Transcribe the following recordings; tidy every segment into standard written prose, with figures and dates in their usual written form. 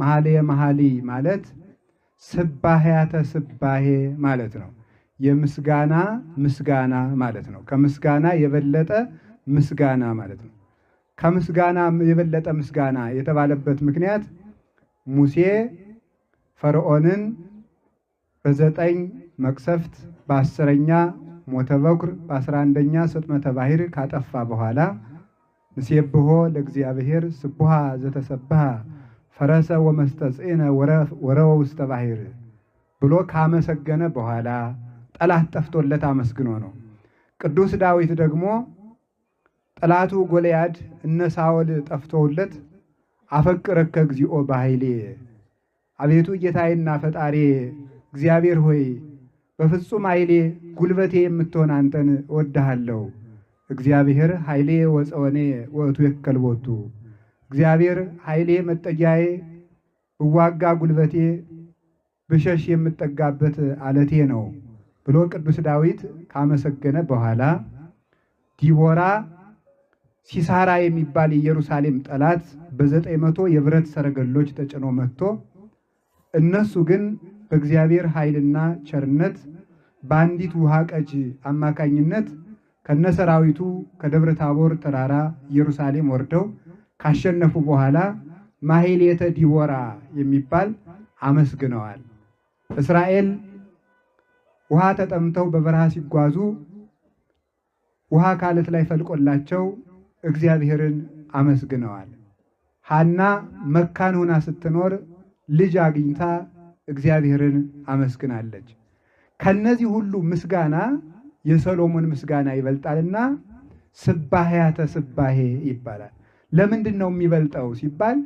መኃልየ መኃልይ ማለት ስባሄያተ ስባሄ ማለት ነው። የምስጋና ምስጋና ማለት ነው። ከምስጋና የበለጠ ምስጋና ማለት ነው። ከምስጋና የበለጠ ምስጋና የተባለበት ምክንያት ሙሴ ፈርዖንን በ9 መቅሰፍት በ10ኛ ሞተ በኩር በ11ኛ ስጥመተ ባሕር ካጠፋ በኋላ ንሴብሖ ለእግዚአብሔር ስቡሃ ዘተሰብሐ ፈረሰ ወመስተጽእነ ወረወ ውስተ ባሕር ብሎ ካመሰገነ በኋላ ጠላት ጠፍቶለት አመስግኖ ነው። ቅዱስ ዳዊት ደግሞ ጠላቱ ጎልያድ እነ ሳኦል ጠፍተውለት አፈቅረከ እግዚኦ በኃይሌ አቤቱ ጌታዬና ፈጣሪ እግዚአብሔር ሆይ በፍጹም ኃይሌ ጉልበቴ የምትሆን አንተን እወድሃለሁ። እግዚአብሔር ኃይሌ ወፀወኔ ወእቱ የከልቦቱ እግዚአብሔር ኃይሌ መጠጊያዬ ብዋጋ ጉልበቴ ብሸሽ የምጠጋበት አለቴ ነው ብሎ ቅዱስ ዳዊት ካመሰገነ በኋላ ዲቦራ ሲሳራ የሚባል የኢየሩሳሌም ጠላት በ900 የብረት ሰረገሎች ተጭኖ መጥቶ እነሱ ግን በእግዚአብሔር ኃይልና ቸርነት በአንዲት ውሃ ቀጅ አማካኝነት ከነሰራዊቱ ከደብረ ታቦር ተራራ ኢየሩሳሌም ወርደው ካሸነፉ በኋላ ማሕሌተ ዲቦራ የሚባል አመስግነዋል። እስራኤል ውሃ ተጠምተው በበረሃ ሲጓዙ ውሃ ካለት ላይ ፈልቆላቸው እግዚአብሔርን አመስግነዋል። ሐና መካን ሆና ስትኖር ልጅ አግኝታ እግዚአብሔርን አመስግናለች። ከነዚህ ሁሉ ምስጋና የሰሎሞን ምስጋና ይበልጣልና ስባሄያተ ስባሄ ይባላል። ለምንድን ነው የሚበልጠው ሲባል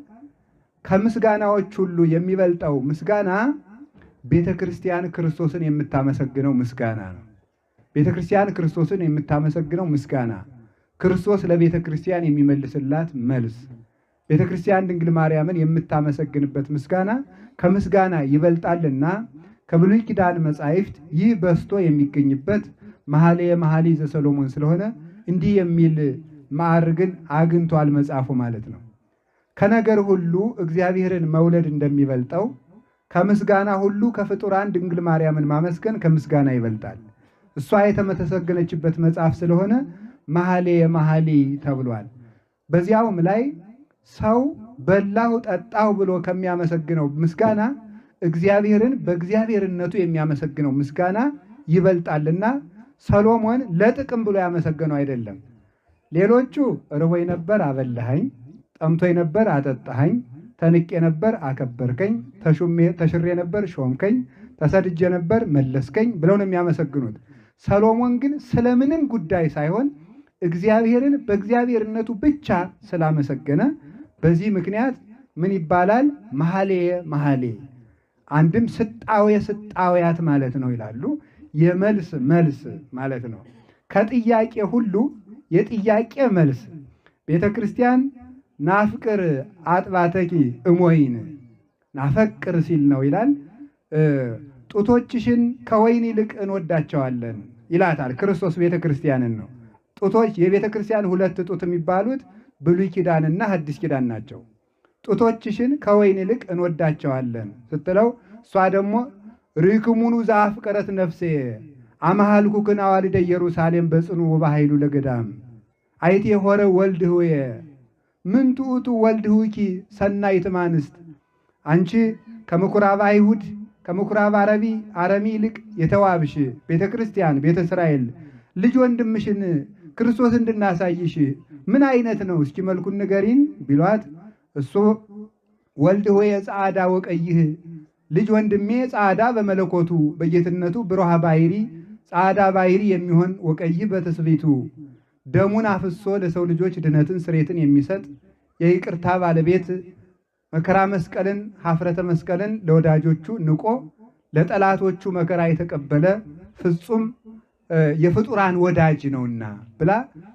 ከምስጋናዎች ሁሉ የሚበልጠው ምስጋና ቤተ ክርስቲያን ክርስቶስን የምታመሰግነው ምስጋና ነው። ቤተ ክርስቲያን ክርስቶስን የምታመሰግነው ምስጋና ክርስቶስ ለቤተ ክርስቲያን የሚመልስላት መልስ ቤተ ክርስቲያን ድንግል ማርያምን የምታመሰግንበት ምስጋና ከምስጋና ይበልጣልና ከብሉይ ኪዳን መጻሕፍት ይህ በስቶ የሚገኝበት መኃልየ መኃልይ ዘሰሎሞን ስለሆነ እንዲህ የሚል ማዕርግን አግኝቷል መጽሐፉ ማለት ነው። ከነገር ሁሉ እግዚአብሔርን መውለድ እንደሚበልጠው ከምስጋና ሁሉ ከፍጡራን ድንግል ማርያምን ማመስገን ከምስጋና ይበልጣል። እሷ የተመሰገነችበት መጽሐፍ ስለሆነ መኃልየ መኃልይ ተብሏል። በዚያውም ላይ ሰው በላሁ ጠጣሁ ብሎ ከሚያመሰግነው ምስጋና እግዚአብሔርን በእግዚአብሔርነቱ የሚያመሰግነው ምስጋና ይበልጣልና ሰሎሞን ለጥቅም ብሎ ያመሰገነው አይደለም። ሌሎቹ ርቦኝ ነበር አበላኸኝ፣ ጠምቶኝ ነበር አጠጣኸኝ፣ ተንቄ ነበር አከበርከኝ፣ ተሽሬ ነበር ሾምከኝ፣ ተሰድጄ ነበር መለስከኝ ብለው ነው የሚያመሰግኑት። ሰሎሞን ግን ስለምንም ጉዳይ ሳይሆን እግዚአብሔርን በእግዚአብሔርነቱ ብቻ ስላመሰገነ በዚህ ምክንያት ምን ይባላል? መኃልየ መኃልይ። አንድም ስጣዌ ስጣዌያት ማለት ነው ይላሉ። የመልስ መልስ ማለት ነው። ከጥያቄ ሁሉ የጥያቄ መልስ ቤተ ክርስቲያን ናፍቅር አጥባተኪ እሞይን ናፈቅር ሲል ነው ይላል። ጡቶችሽን ከወይን ይልቅ እንወዳቸዋለን ይላታል ክርስቶስ ቤተ ክርስቲያንን ነው። ጡቶች የቤተ ክርስቲያን ሁለት ጡት የሚባሉት ብሉይ ኪዳንና ሐዲስ ኪዳን ናቸው። ጡቶችሽን ከወይን ይልቅ እንወዳቸዋለን ስትለው እሷ ደግሞ ርክሙኑ ዘአፍቀረት ነፍሴ አመሃልኩክን አዋልደ ኢየሩሳሌም በጽኑ ወበኃይሉ ለገዳም አይቴ ሆረ ወልድ ህዌ ምን ትዑቱ ወልድ ህውኪ ሰናይት ማንስት። አንቺ ከምኩራብ አይሁድ ከምኩራብ አረሚ ይልቅ የተዋብሽ ቤተ ክርስቲያን ቤተ እስራኤል ልጅ ወንድምሽን ክርስቶስ እንድናሳይሽ ምን አይነት ነው እስኪ መልኩን ንገሪን ቢሏት እሱ ወልድ ሆይ ጻዕዳ ወቀይህ ልጅ ወንድሜ ጻዕዳ በመለኮቱ በጌትነቱ ብሩሃ ባሕሪ ጻዕዳ ባሕሪ የሚሆን ወቀይህ በትስብእቱ ደሙን አፍሶ ለሰው ልጆች ድነትን ስሬትን የሚሰጥ የይቅርታ ባለቤት መከራ መስቀልን ኀፍረተ መስቀልን ለወዳጆቹ ንቆ ለጠላቶቹ መከራ የተቀበለ ፍጹም የፍጡራን ወዳጅ ነውና ብላ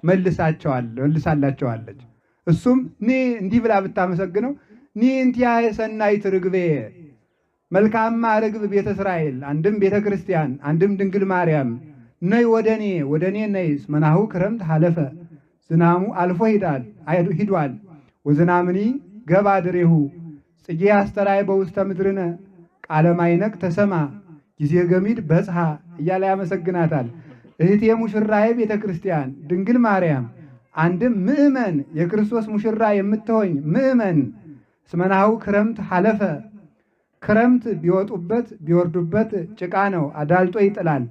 መልሳላቸዋለች። እሱም እንዲህ ብላ ብታመሰግነው እንቲያ የሰናይት ርግቤ መልካማ ርግብ ቤተ እስራኤል አንድም ቤተ ክርስቲያን አንድም ድንግል ማርያም ነይ ወደኔ ነይ መናሁ ክረምት ሐለፈ ዝናሙ አልፎ ሂዷል ወዝናምኒ ገባ ድሬሁ ጽጌ አስተራይ በውስተ ምድርነ ቃለ ማይነቅ ተሰማ ጊዜ ገሚድ በጽሐ እያለ ያመሰግናታል። እህቴ ሙሽራዬ ቤተ ክርስቲያን ድንግል ማርያም አንድም ምእመን የክርስቶስ ሙሽራ የምትሆኝ ምእመን ስመናሁ ክረምት ሐለፈ ክረምት ቢወጡበት ቢወርዱበት ጭቃ ነው አዳልጦ ይጥላል።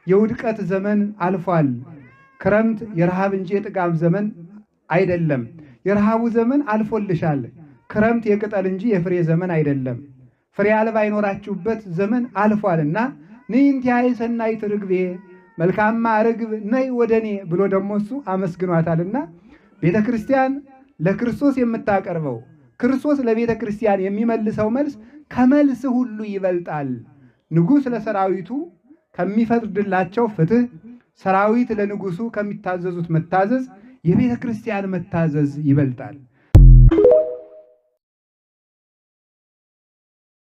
የውድቀት ዘመን አልፏል። ክረምት የረሃብ እንጂ የጥጋብ ዘመን አይደለም። የረሃቡ ዘመን አልፎልሻል። ክረምት የቅጠል እንጂ የፍሬ ዘመን አይደለም። ፍሬ አልባ አይኖራችሁበት ዘመን አልፏልና ንኢንቲአይ ሰናይት ርግቤ መልካማ ርግብ ነይ ወደኔ ብሎ ደግሞ እሱ አመስግኗታልና ቤተ ክርስቲያን ለክርስቶስ የምታቀርበው ክርስቶስ ለቤተ ክርስቲያን የሚመልሰው መልስ ከመልስ ሁሉ ይበልጣል። ንጉሥ ለሰራዊቱ ከሚፈቅድላቸው ፍትህ፣ ሰራዊት ለንጉሱ ከሚታዘዙት መታዘዝ የቤተ ክርስቲያን መታዘዝ ይበልጣል።